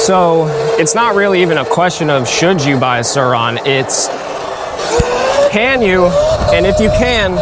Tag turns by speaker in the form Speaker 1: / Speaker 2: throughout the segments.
Speaker 1: So it's not really even a question of should you buy a Sur-ron, it's can you, and if you can,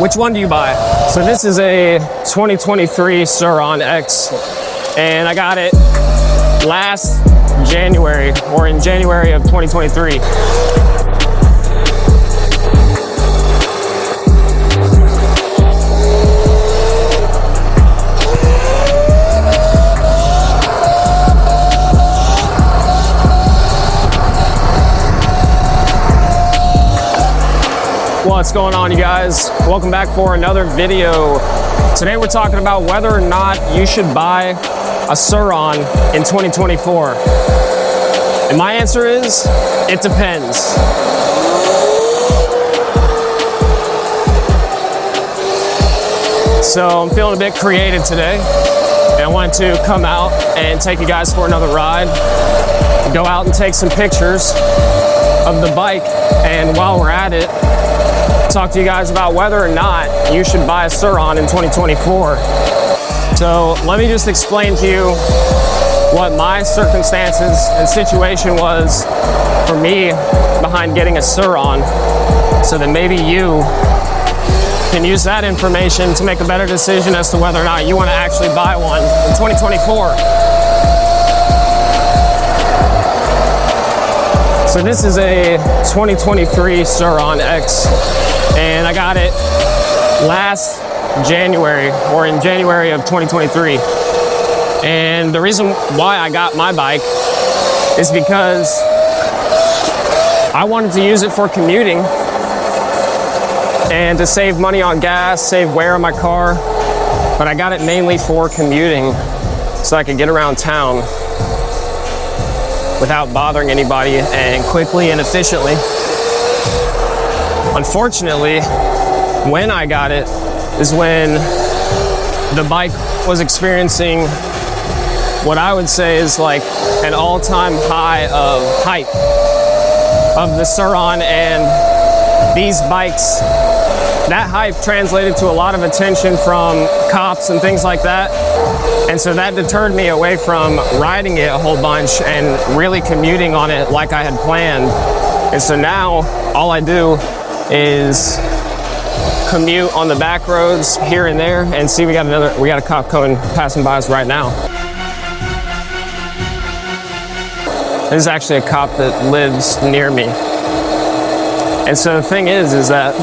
Speaker 1: which one do you buy? So this is a 2023 Sur-ron X, and I got it last January, or in January of 2023. What's going on, you guys? Welcome back for another video. Today we're talking about whether or not you should buy a Sur-ron in 2024. And my answer is, it depends. So I'm feeling a bit creative today, and I wanted to come out and take you guys for another ride, go out and take some pictures of the bike, and while we're at it, talk to you guys about whether or not you should buy a Sur-ron in 2024. So let me just explain to you what my circumstances and situation was for me behind getting a Sur-ron, so that maybe you can use that information to make a better decision as to whether or not you want to actually buy one in 2024. So this is a 2023 Sur-ron X, and I got it last January, or in January of 2023. And the reason why I got my bike is because I wanted to use it for commuting and to save money on gas, save wear on my car. But I got it mainly for commuting so I could get around town without bothering anybody, and quickly and efficiently. Unfortunately, when I got it is when the bike was experiencing what I would say is like an all-time high of hype of the Sur-ron and these bikes. That hype translated to a lot of attention from cops and things like that. And so that deterred me away from riding it a whole bunch and really commuting on it like I had planned. And so now all I do is commute on the back roads here and there. And see, we got a cop coming passing by us right now. This is actually a cop that lives near me. And so the thing is that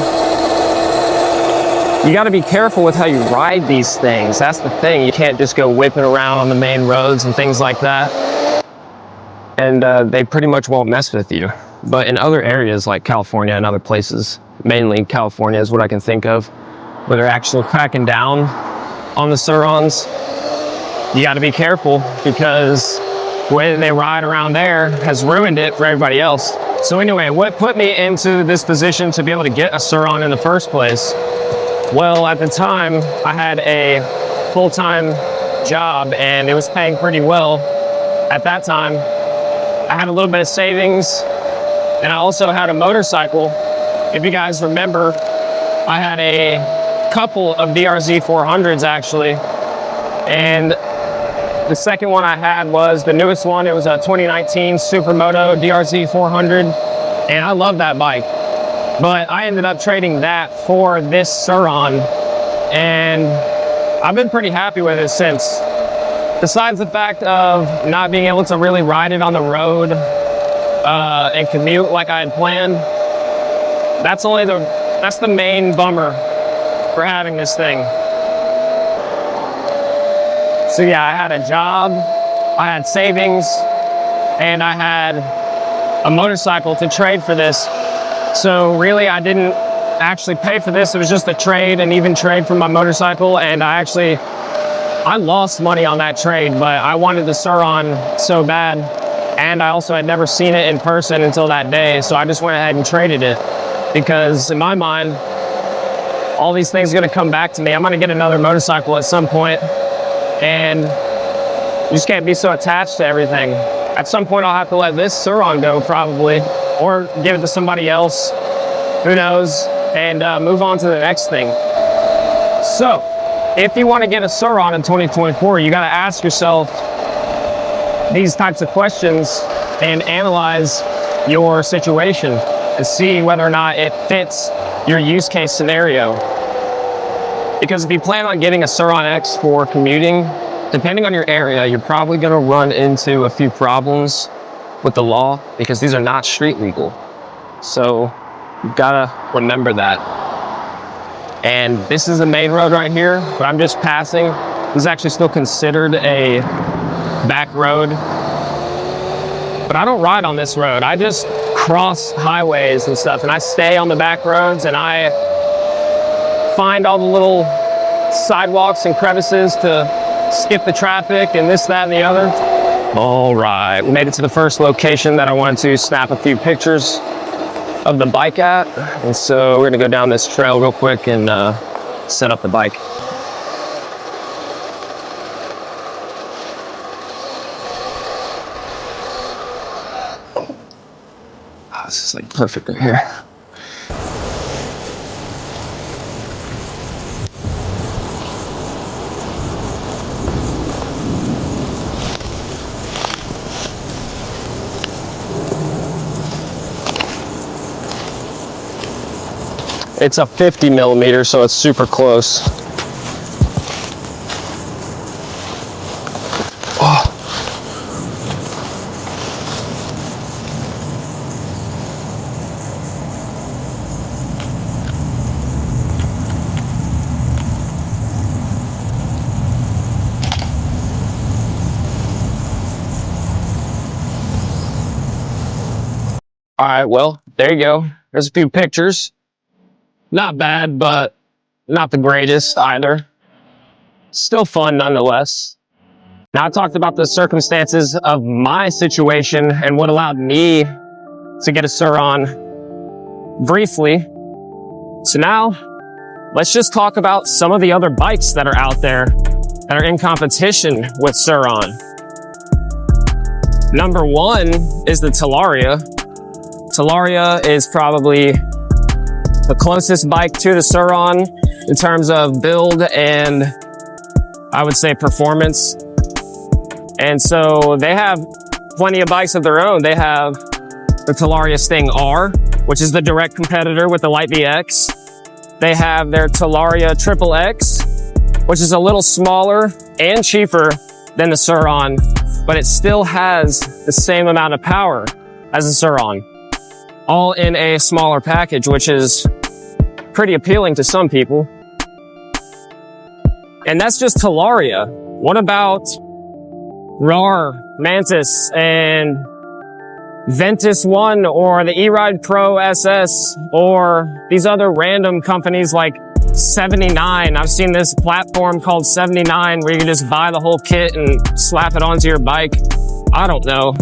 Speaker 1: you got to be careful with how you ride these things. That's the thing. You can't just go whipping around on the main roads and things like that. And they pretty much won't mess with you. But in other areas like California and other places, mainly California is what I can think of, where they're actually cracking down on the Sur-rons, you got to be careful, because the way that they ride around there has ruined it for everybody else. So anyway, what put me into this position to be able to get a Sur-ron in the first place? Well, at the time, I had a full-time job and it was paying pretty well. At that time, I had a little bit of savings, and I also had a motorcycle. If you guys remember, I had a couple of DRZ 400s actually, and the second one I had was the newest one. It was a 2019 Supermoto DRZ 400, and I love that bike. But I ended up trading that for this Sur-ron, and I've been pretty happy with it since. Besides the fact of not being able to really ride it on the road and commute like I had planned, that's the main bummer for having this thing. So yeah, I had a job, I had savings, and I had a motorcycle to trade for this. So really, I didn't actually pay for this. It was just a trade, an even trade for my motorcycle. And I lost money on that trade, but I wanted the Sur-ron so bad. And I also had never seen it in person until that day. So I just went ahead and traded it, because in my mind, all these things are gonna come back to me. I'm gonna get another motorcycle at some point, and you just can't be so attached to everything. At some point, I'll have to let this Sur-ron go probably, or give it to somebody else, who knows, and move on to the next thing. So, if you want to get a Sur-ron in 2024, you got to ask yourself, these types of questions and analyze your situation to see whether or not it fits your use case scenario. Because if you plan on getting a Sur-ron X for commuting, depending on your area, you're probably going to run into a few problems with the law because these are not street legal. So you've got to remember that. And this is the main road right here, but I'm just passing. This is actually still considered a back road. But I don't ride on this road. I just cross highways and stuff, and I stay on the back roads, and I find all the little sidewalks and crevices to skip the traffic and this, that, and the other. All right, we made it to the first location that I wanted to snap a few pictures of the bike at. And so we're gonna go down this trail real quick and set up the bike. Oh, this is like perfect right here. It's a 50 millimeter, so it's super close. Oh. All right, well, there you go. There's a few pictures. Not bad, but not the greatest either. Still fun nonetheless. Now, I talked about the circumstances of my situation and what allowed me to get a Sur-ron briefly. So now, let's just talk about some of the other bikes that are out there that are in competition with Sur-ron. Number one is the Talaria. Talaria is probably the closest bike to the Sur-ron in terms of build and I would say performance. And so they have plenty of bikes of their own. They have the Talaria Sting R, which is the direct competitor with the Light VX. They have their Talaria Triple X, which is a little smaller and cheaper than the Sur-ron, but it still has the same amount of power as the Sur-ron, all in a smaller package, which is pretty appealing to some people. And that's just Talaria. What about RAR, Mantis, and Ventus One, or the E-Ride Pro SS, or these other random companies like 79. I've seen this platform called 79 where you can just buy the whole kit and slap it onto your bike. I don't know.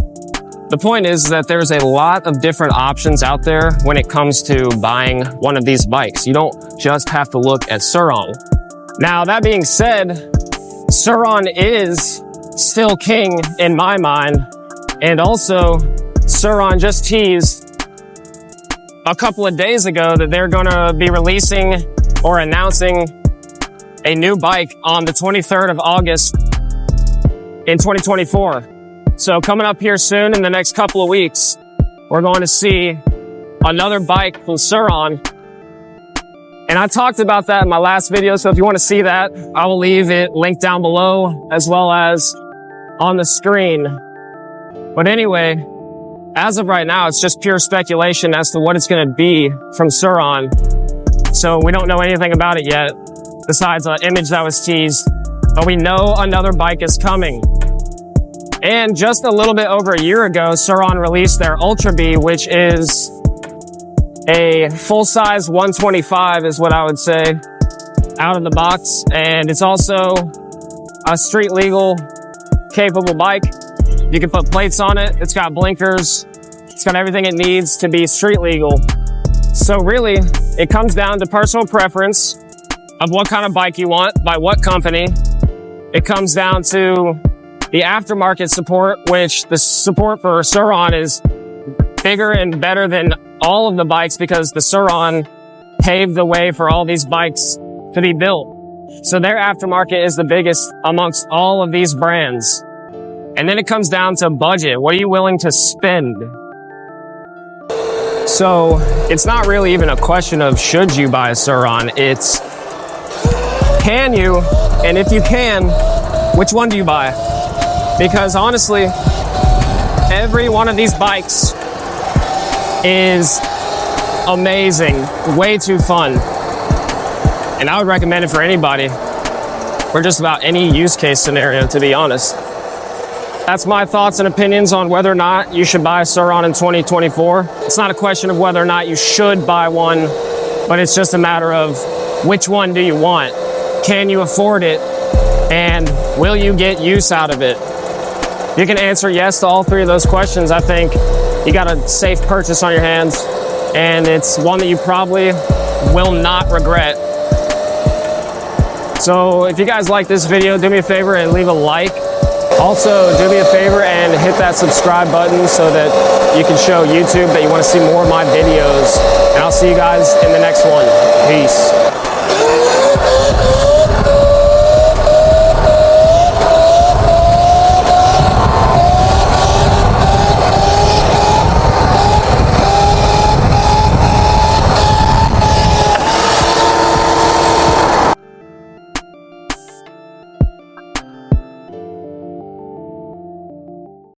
Speaker 1: The point is that there's a lot of different options out there when it comes to buying one of these bikes. You don't just have to look at Sur-ron. Now, that being said, Sur-ron is still king in my mind. And also, Sur-ron just teased a couple of days ago that they're gonna be releasing or announcing a new bike on the 23rd of August in 2024. So coming up here soon in the next couple of weeks, we're going to see another bike from Sur-ron. And I talked about that in my last video, so if you want to see that, I will leave it linked down below as well as on the screen. But anyway, as of right now, it's just pure speculation as to what it's going to be from Sur-ron. So we don't know anything about it yet, besides an image that was teased. But we know another bike is coming. And just a little bit over a year ago, Sur-ron released their Ultra B, which is a full-size 125 is what I would say, out of the box. And it's also a street legal capable bike. You can put plates on it. It's got blinkers. It's got everything it needs to be street legal. So really, it comes down to personal preference of what kind of bike you want, by what company. It comes down to the aftermarket support, which the support for Sur-ron is bigger and better than all of the bikes because the Sur-ron paved the way for all these bikes to be built. So their aftermarket is the biggest amongst all of these brands. And then it comes down to budget. What are you willing to spend? So it's not really even a question of should you buy a Sur-ron. It's can you, and if you can, which one do you buy? Because honestly, every one of these bikes is amazing, way too fun. And I would recommend it for anybody, for just about any use case scenario, to be honest. That's my thoughts and opinions on whether or not you should buy a Sur-ron in 2024. It's not a question of whether or not you should buy one, but it's just a matter of which one do you want? Can you afford it? And will you get use out of it? If you can answer yes to all three of those questions, I think you got a safe purchase on your hands, and it's one that you probably will not regret. So if you guys like this video, do me a favor and leave a like. Also, do me a favor and hit that subscribe button so that you can show YouTube that you want to see more of my videos. And I'll see you guys in the next one. Peace.